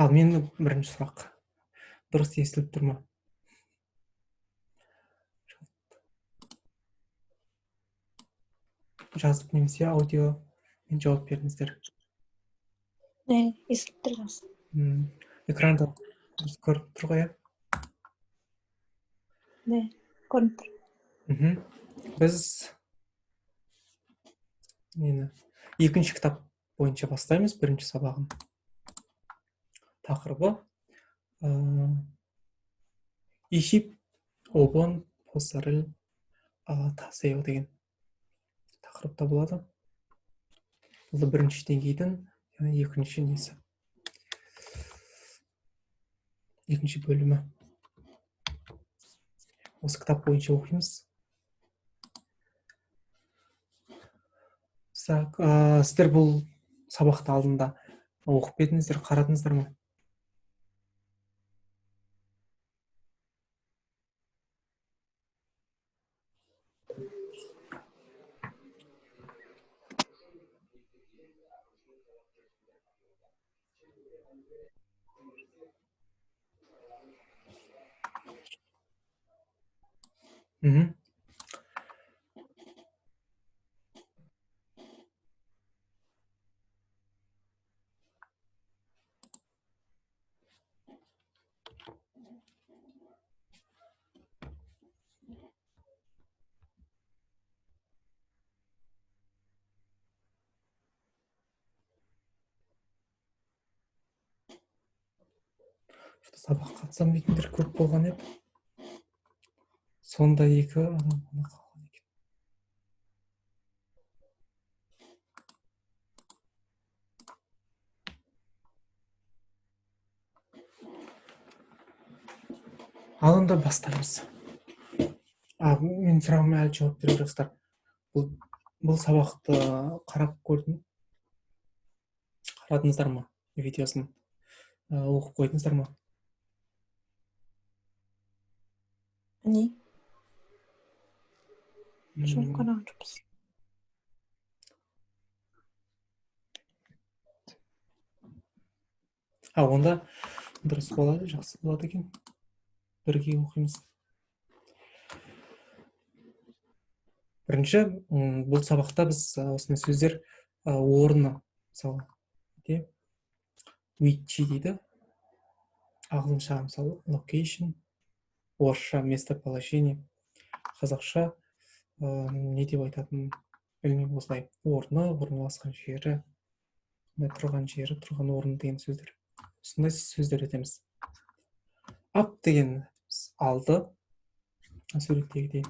Ал менің бірінші сұрақ. Дұрыс естіліп тұр ма? Жазып немесе аудио мен жауап беріңіздер. Естіліп тұр жақсы. Экранда көріп тұр ғой, Көрініп тұр. Біз екінші кітап бойынша бастаймыз, бірінші сабағын. Тақырыбы ишип обон посарыл тасео деген тақырыпта болады. Бұл бірінші деңгейдің екінші несі. Екінші бөлімі. Осы кітап бойынша оқимыз. Сіздер бұл сабақты алдында оқып едіңіздер, қарадыңыздар ма? Сабақ қатысам дейтіндер көп болған еді. Сонда екі адам ғана қалған екен. Ал онда бастаймыз. Мен сұрағыма әлі жауап беріп жатсыздар. Бұл сабақты қарап қарадыңыздар ма? Видеосын оқып қойдыңыздар ма? Жоқ, қараған жоқпыз. Онда дұрыс болады, жақсы болады екен. Бірге оқимыз. Бірінші, бұл сабақта біз осындай сөздер орны, мысалы, уичи дейді. Ағылшынша, мысалы, location, орысша местоположение, қазақша не деп айтатын білмеймін, осылай орны, орналасқан жері, тұрған жері, тұрған орны деген сөздер. Осындай сөздер етеміз. Ап деген алды, суреттегідей.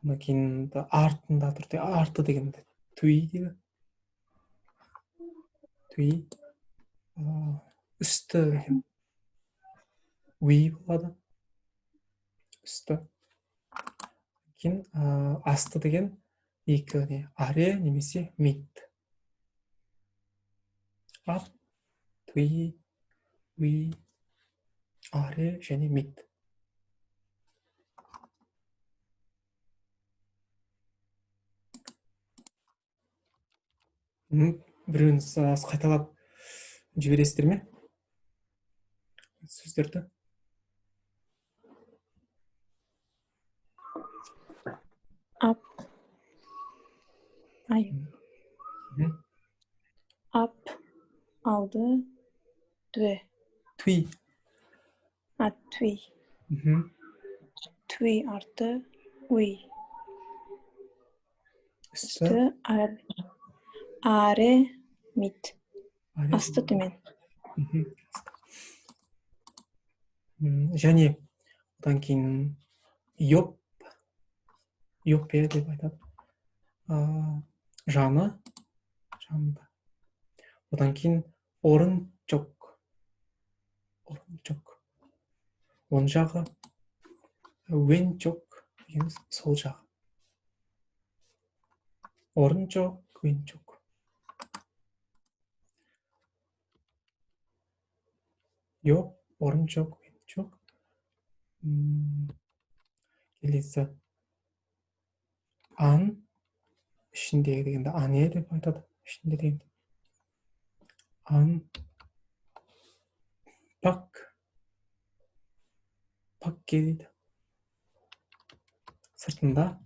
Одан кейін артында тұрды, арты дегенде туи дейді. Туи. Үсті деген уи болады. Үсті. Кейін асты деген екі не аре немесе мид. Ап, туи, уи, аре және мид. Біреуіңіз қайталап жібересіздер ме? Сөздерді. Ап. Ап алды, две. Туи. Туи. Туи арты, уи. Үсті, аре, мид. Асты төмен. Және одан кейін йопе деп айтады. Жаны, жанында. Одан кейін орын жоқ. Он жағы, өн жоқ, сол жағы. Орын жоқ, өн жоқ. Yok, орын жоқ, өн жоқ. Келесі. Ан, ішіндегі дегенде ане деп айтады. Ішінде дегенде. Ан, пакке дейді. Сыртында.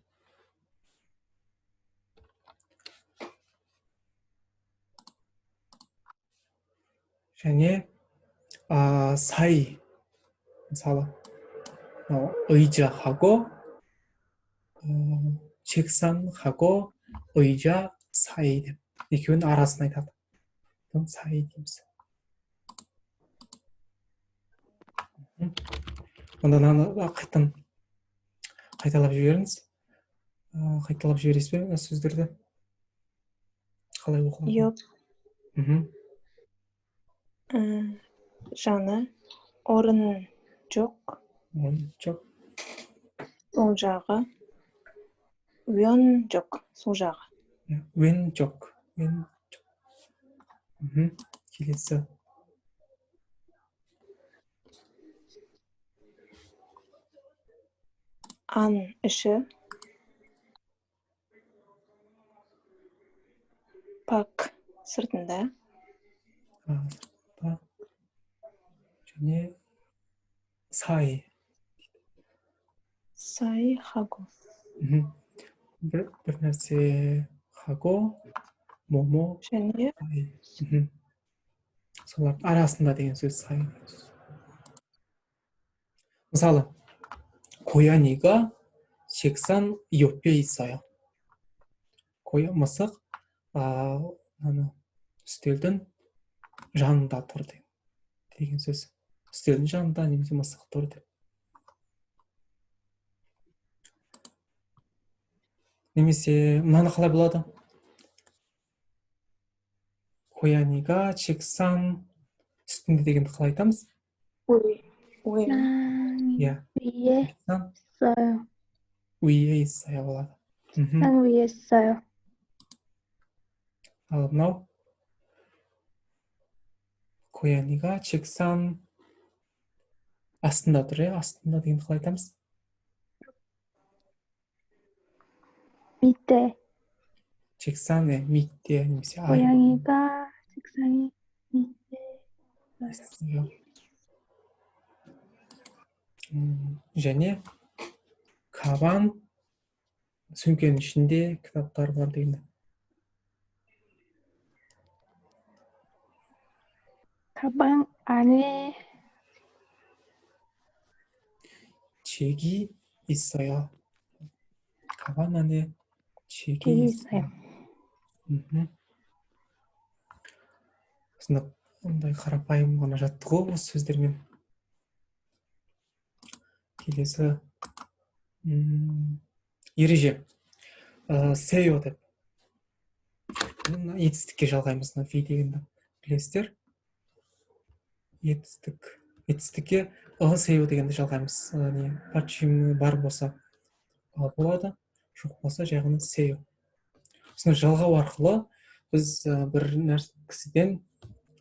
және сай. мысалы, 의자하고 책상하고 의자 사이 деп. екеуінің арасын айтады. 사이 дейміз. Онда қайтадан қайталап жіберіңіз. Қайталап жібересіз бе сөздерді? Қалай оқылады? Жаны, орын жоқ. Оң жағы. Өн жоқ. Сол жағы. 왼쪽. келесі. 안 іші. пак сыртында. және сай. сай 하고. бір нәрсе 하고 뭐뭐 және солардың арасында деген сөз сай. мысалы, 고양이가 책상 옆에 있어요. мысық үстелдің жанында тұр деген сөз. үстелдің жанында немесе мысық тұр деп. немесе мынаны қалай болады? 고양이가 책상 үстінде дегенді қалай айтамыз? 위에 책상 있어요. 위에 있어요 болады. 책상 위에 있어요. ал мынау 고양이가 책상 астында тұр. астында дегенді қалай айтамыз? 밑에. 책상 밑에 немесе 고양이가 책상이 밑에 있어요. және 가방 сөмкенің ішінде кітаптар бар дегенде. 가방 안에 책이 있어요. 가방 안에 책이 책이 있어요. ондай қарапайым ғана жаттығу осы сөздермен. келесі ереже. сео деп. етістікке жалғаймыз. фи дегенді білесіздер. етістікке сео дегенді жалғаймыз. почему бар болса болады, жоқ болса жай ғана сео. осыны жалғау арқылы біз бір кісіден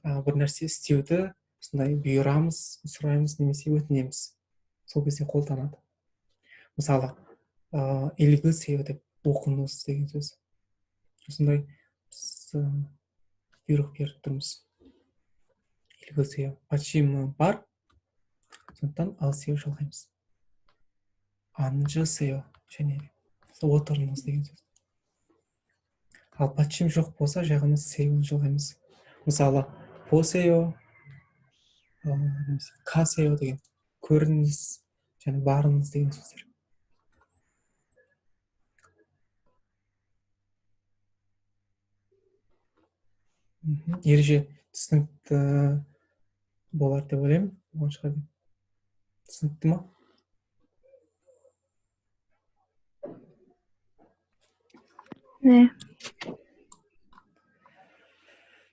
бір нәрсе істеуді осындай бұйырамыз, сұраймыз немесе өтінеміз. сол кезде қолданады. мысалы, 읽으세요 деп оқыңыз деген сөз. осындай бұйрық беріп тұрмыз. 읽으세요. почему бар, сондықтан сео жалғаймыз. 앉으세요 және отырыңыз деген сөз. ал почему жоқ болса жай ғана сеоны жалғаймыз. мысалы, 보세요, 가세요 деген көріңіз және барыңыз деген сөздер. ереже түсінікті болар деп ойлаймын. түсінікті ма? 네.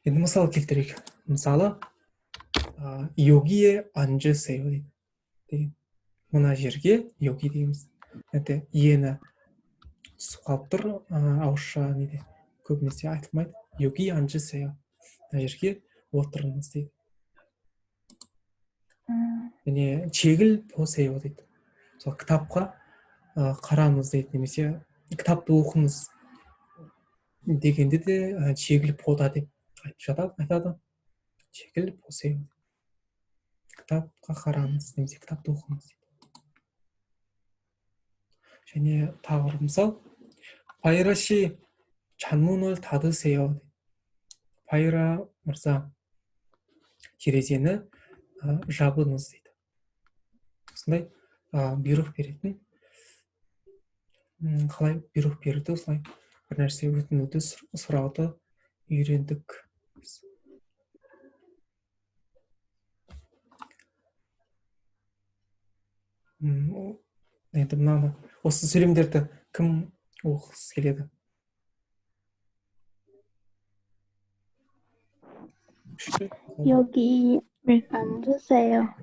енді мысал келтірейік. мысалы, 여기에 앉으세요 деген. мына жерге 여기 дейміз. ені түсіп қалып тұр. ауызша неде көбінесе айтылмайды. 여기 앉으세요. мына жерге отырыңыз дейді. және 책을 보세요 дейді. мысалы, кітапқа қараңыз дейді, немесе кітапты оқыңыз дегенде де 책을 보다 деп айтады. 책을 보세요. кітапқа қараңыз немесе кітапты оқыңыз. және тағы бір мысал, Пайра 씨 창문을 닫으세요. Пайра мырза, терезені жабыңыз дейді. Осындай бұйрық беретін, қалай бұйрық берді, осылай бір нәрсе өтінуді, сұрауды үйрендік. Енді мынаны, осы сөйлемдерді кім оқығысы келеді? 여기 앉으세요.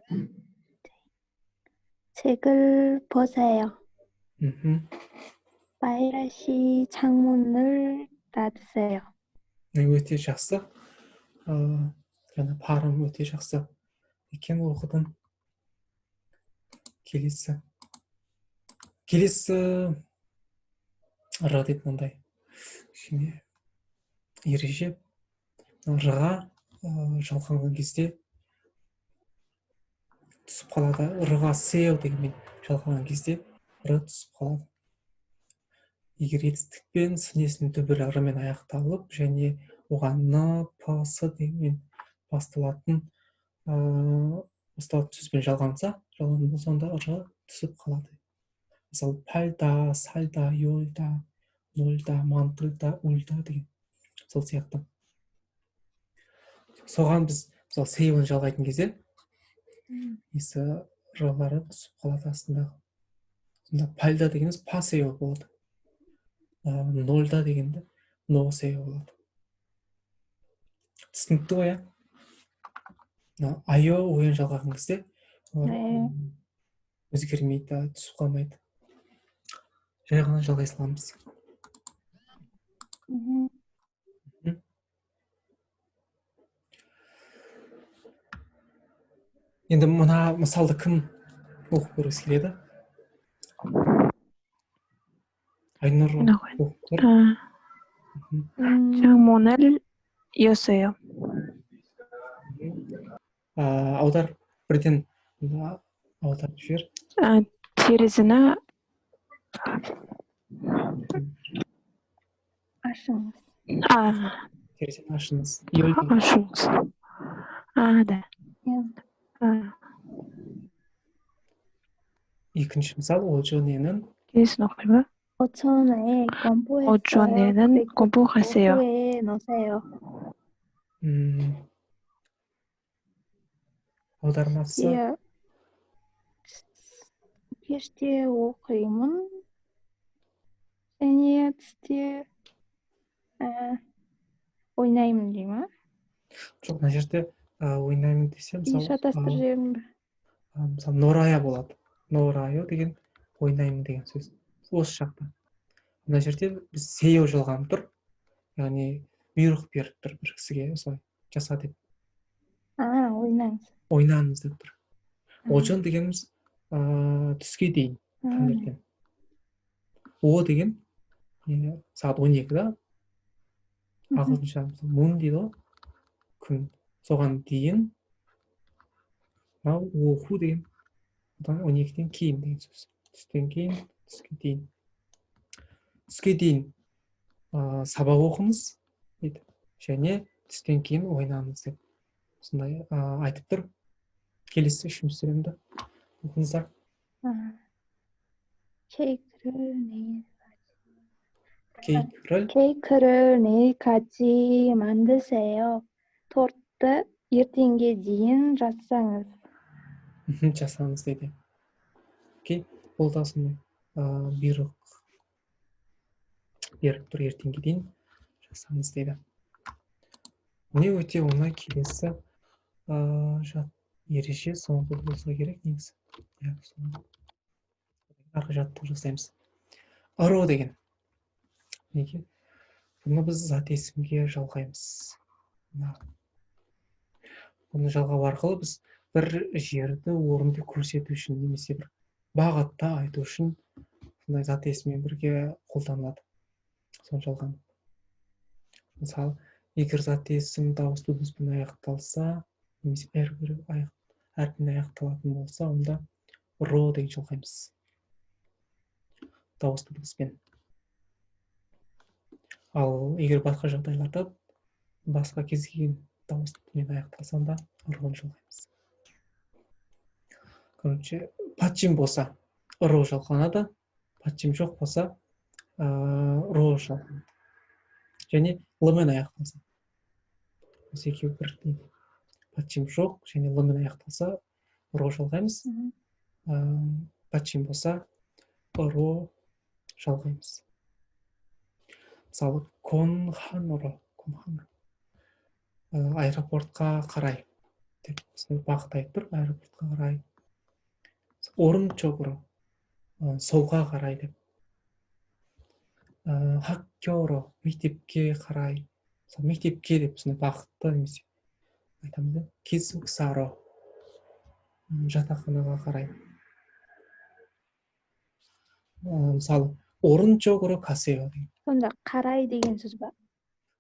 책을 보세요. 파이라 씨 창문을 닫으세요. өте жақсы. Парым өте жақсы. Екен оқыдың. Келесі ра деп мындай. Ереже рға жалғанған кезде түсіп қалады. Рға сеу дегенмен жалғанған кезде ры түсіп қалады. Егер етістікпен сінесінің түбірі рымен аяқталып, және оған н, п, с дегенмен басталатын сөзбен жалғанса, сонда ры түсіп қалады. Мысалы, пальда, сальда, йолда, нольда, мантылда, ульда деген. Сол сияқты. Соған біз, мысалы, сеуін жалғайтын кезде, есі рылары түсіп қалады астындағы. Сонда пальда дегеніміз па сеу болады. Нольда дегенде но сеу болады. Түсінікті ғой, айо ойын жалғаған кезде өзгермейді, түсіп қалмайды. Жай ғана жалғай саламыз. Енді мына мысалды кім оқып көргісі келеді? Айнұр оқып көр. 창문을 여세요. Аудар, бірден аударып жібер. терезені ашыңыз. Терезені ашыңыз. ашыңыз. Да. екінші мысал, 오전에는 келесін оқи ма? 오전에 공부했어요. 오전에는 공부하세요. 공부해 놓으세요. аудармасы кеште оқимын. және түсте ойнаймын дей ма? жоқ, мына жерде ойнаймын десе, шатастырып жібердім бе? мысалы, норая болады. Норайо деген ойнаймын деген сөз. Осы жақта. Мына жерде біз сеу жалғанып тұр. Яғни бұйрық беріп тұр бір кісіге, осылай жаса деп. Ойнаңыз. Ойнаңыз деп тұр. Ожон дегеніміз түске дейін. Таңертең. О деген сағат 12-да. Ағылшынша мун дейді ғой. Күн. Соған дейін. Оқу деген 12-ден кейін деген сөз. Түстен кейін, түске дейін. Түске дейін сабақ оқыңыз дейді. Және түстен кейін ойнаңыз деп. Сондай айтып тұр. Келесі үшінші сөйлемді оқыңыздар. 케이크를 내일까지 만드세요. торты ертеңге дейін жасаңыз. жасаңыз дейді. Ол да сондай бұйрық беріп тұр, ертеңге дейін жасаңыз дейді. Міне өте оңай. Келесі ереже соңғы болса керек негізі. Арғы жаттығу жасаймыз. Ыру деген. Неге? Бұны біз зат есімге жалғаймыз. Бұны жалғау арқылы біз бір жерді орынды көрсету үшін, немесе бір бағытта айту үшін сондай зат есіммен бірге қолданылады. Соны жалған. Мысалы, егер зат есім дауысты дыбыспен аяқталса, немесе әрбір әрпімен аяқталатын болса, онда ро деген жалғаймыз. Дауысты дыбыспен. Ал егер басқа жағдайларда басқа кез келген дауыстымен аяқталса, онда роны жалғаймыз. Короче, пачим болса, ро жалғанады, пачим жоқ болса, ро жалғанады. Және лымен аяқталса. Осы екеуі бір дейді. Пачим жоқ және лымен аяқталса, ро жалғаймыз. Пачим болса, ро жалғаймыз. Мысалы, конханро, аэропортқа қарай деп бағыт айтып тұр, аэропортқа қарай. Орынчогро, солға қарай деп. Хаккёро, мектепке қарай. Мектепке деп бағытты немесе айтамыз да. Кисуксаро, жатақханаға қарай. Мысалы, орынчогро касео деген. Сонда қарай деген сөз ба?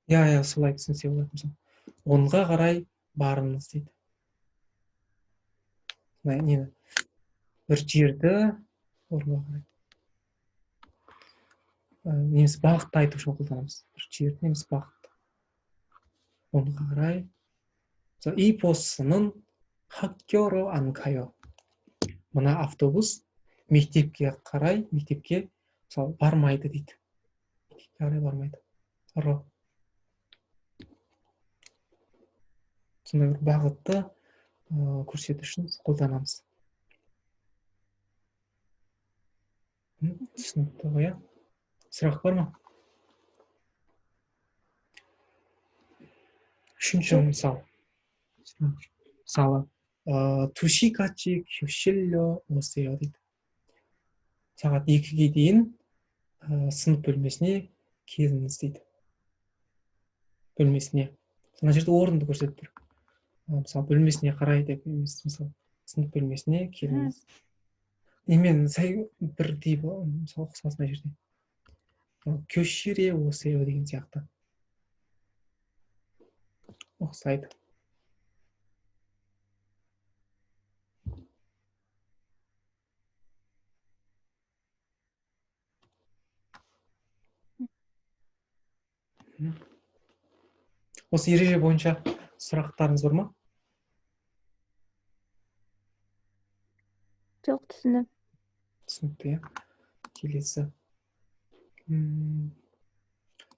Я, солай түсінсе болады. Мысалы, онға қарай барыңыз дейді. Нені? Бір жерді орынға қарай. Немесе бағытты айту үшін қолданамыз. Бір жерді немесе бағытты. Онға қарай. Ипосының хаккёро анкайо. Мына автобус мектепке қарай, мектепке бармайды дейді. Мектепке қарай бармайды. Ро. Сондай бір бағытты көрсету үшін қолданамыз. Түсінікті ғой, иә? Сұрақ бар ма? Үшінші мысал. Мысалы, тушикачи кюшиллё осео дейді. Сағат 2-ге дейін сынып бөлмесіне келіңіз дейді. Бөлмесіне. Мына жерде орынды көрсетіп тұр. Мысалы, бөлмесіне қарай деп емес, мысалы, сынып бөлмесіне келіңіз. Немен сай бірдей мысалы ұқсас мына жерде. Кёшире осео деген сияқты. Ұқсайды. Осы ереже бойынша сұрақтарыңыз бар ма? Жоқ, түсініп. Түсінікті, иә. Келесі.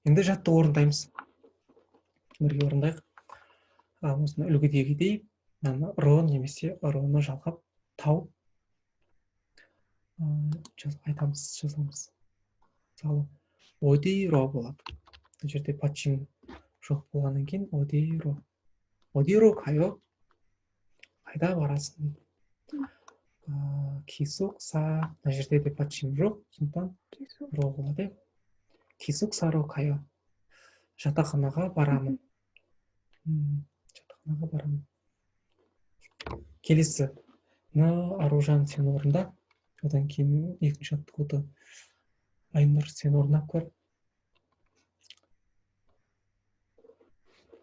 Енді жатты орындаймыз. Бірге орындайық. Осыны үлгідегідей ро немесе роны жалғап тау айтамыз, жазамыз. Мысалы, одиро болады. Бұл жерде пачим жоқ болғаннан кейін одиро. Одиро кайо. Қайда барасың дейді. Кисукса. Мына жерде де пачим жоқ. Сондықтан ро болады. Кисуксаро кайо. Жатақханаға барамын. Жатақханаға барамын. Келесі. Аружан сен орында. Одан кейін екінші аттықуды Айнұр сен орнап көр.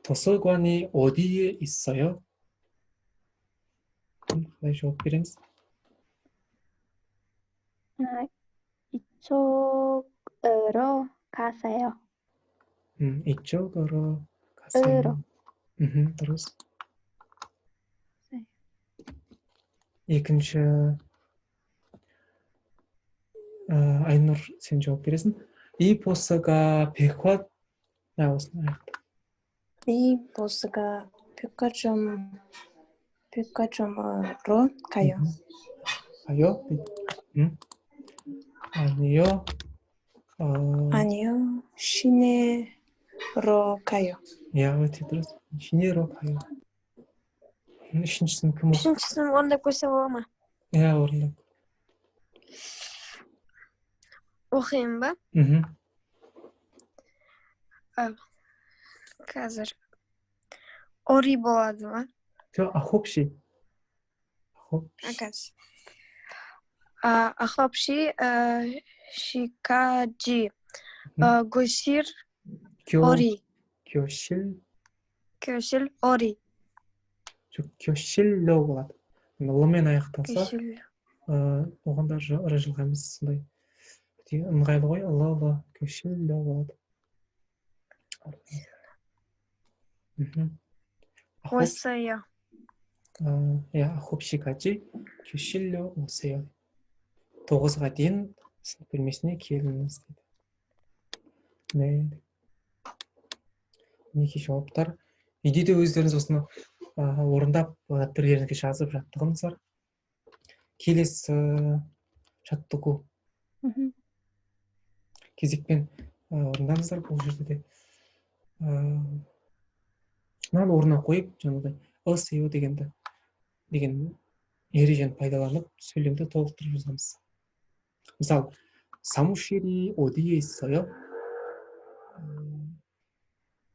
도서관이 어디에 있어요? қалай жауап береміз? 이쪽으로 가세요. 이쪽으로 가세요. дұрыс. Екінші Айнұр сен жауап бересің. 이 버스가 осыны аяқта. 이 버스가 백화점으로 가요. 가요? 아니요. 아니요, 시내로 가요. 야, өте дұрыс. 시내로 가요. Үшіншісін кім? Үшіншісін орындап көрсе бола ма? Иә, орындап. Оқиын ба? Қазір. Ори болады ма? 혹시. Аказ. 혹시 시까지 교실 어리. 교실 교실 어리. 교실로 болады. Л-мен аяқталса, Көшіл. оған да р жылғаймыз, сондай ыңғайлы ғой. Л, көшілі болады. Осыйо. Ахопшикачи көшілі осыйо. 9-ға дейін сынып бөлмесіне келіңіз дейді. Мінекей жауаптар. Үйде де өздеріңіз осыны орындап дәптерлеріңізге жазып жаттығыңыздар. Келесі жаттығу кезекпен орындаңыздар. Бұл жерде де мынаны орнына қойып, жаңағыдай ысео деген ережені пайдаланып сөйлемді толықтырып жазамыз. Мысалы, 사무실이 어디에 있어요?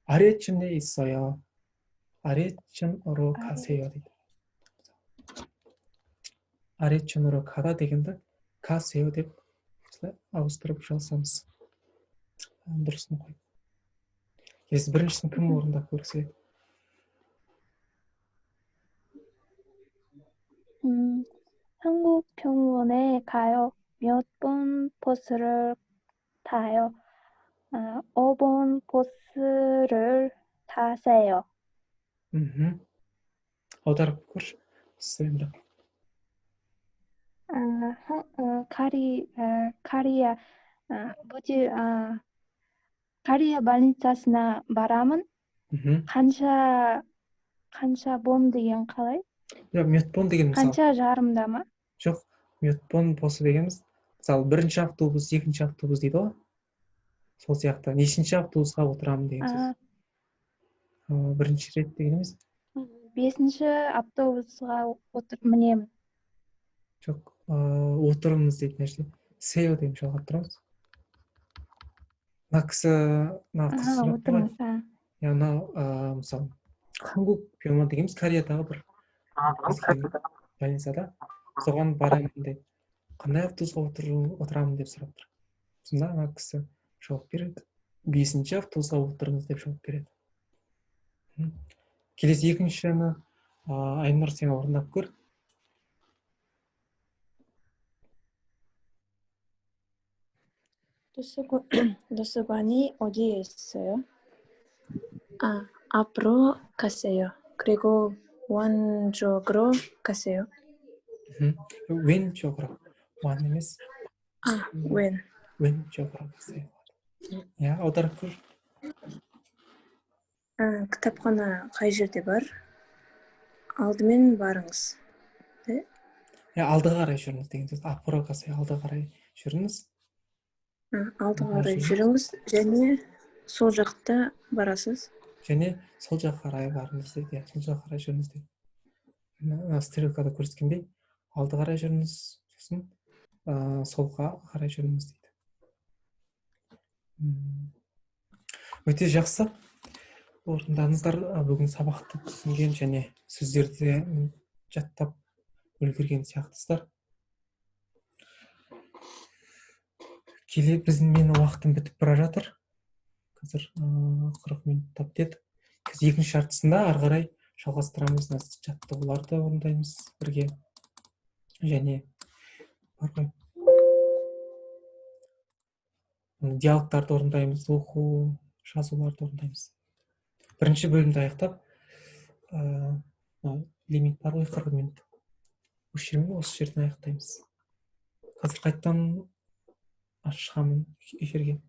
아래층에 있어요. 아래층으로 가세요. 아래층으로 가다 дегенді 가세요 деп ауыстырып жазамыз. Дұрысын қой. Келесі біріншісін кім орындап көргісі келеді? 한국병원에 가요. 몇 번 버스를 타요? 5번 버스를 타세요. аударып көрші. Сәлемді. Кария больницасына барамын. Қанша бом деген қалай? 몇 번 деген мысалы. Қанша жарымда ма? Жоқ, 몇 번 버스 дегеніміз, мысалы, бірінші автобус, екінші автобус дейді ғой. Сол сияқты, нешінші автобусқа отырамын деген сөз. Бірінші рет дегеніміз. 5-ші автобусқа мінемін. Жоқ, отырмыз дейтін нәрсе. Сео деген жалғап тұрамыз. Мына кісі отырмыз. мысалы, 한국병원 дегеніміз Кореядағы бір больницада. Соған барамын деп, қандай автобусқа отырамын деп сұрап тұр. Сонда ана кісі жауап береді. 5-ші автобусқа отырыңыз деп жауап береді. Келесі екіншіні Айнұр сен орындап көр. 도서관이 어디에 있어요? 앞으로 가세요. 그리고 왼쪽으로 가세요. 왼쪽으로. 완 емес. 왼쪽으로 가세요. аударып көр. кітапхана қай жерде бар? Алдымен барыңыз. Алды қарай жүріңіз деген сөз. 앞으로 가세요. алды қарай жүріңіз. Алды қарай жүріңіз және сол жақта барасыз. Және сол жаққа қарай барыңыз дейді. Сол жаққа қарай жүріңіз дейді. Стрелкада көрсеткендей, алды қарай жүріңіз, сосын солға қарай жүріңіз дейді. Өте жақсы. Орындаңыздар, бүгін сабақты түсінген және сөздерді жаттап үлгерген сияқтысыздар. Біздің менің уақытым бітіп бара жатыр. Қазір 40 минут тапты. Біз екінші жартысында ары қарай жалғастырамыз. Жаттығуларды орындаймыз бірге. Және диалогтарды орындаймыз, оқу, жазуларды орындаймыз. Бірінші бөлімді аяқтап, лимит бар ғой 40 минут. Осы жерден аяқтаймыз. Қазір қайттан шығамын эфирге.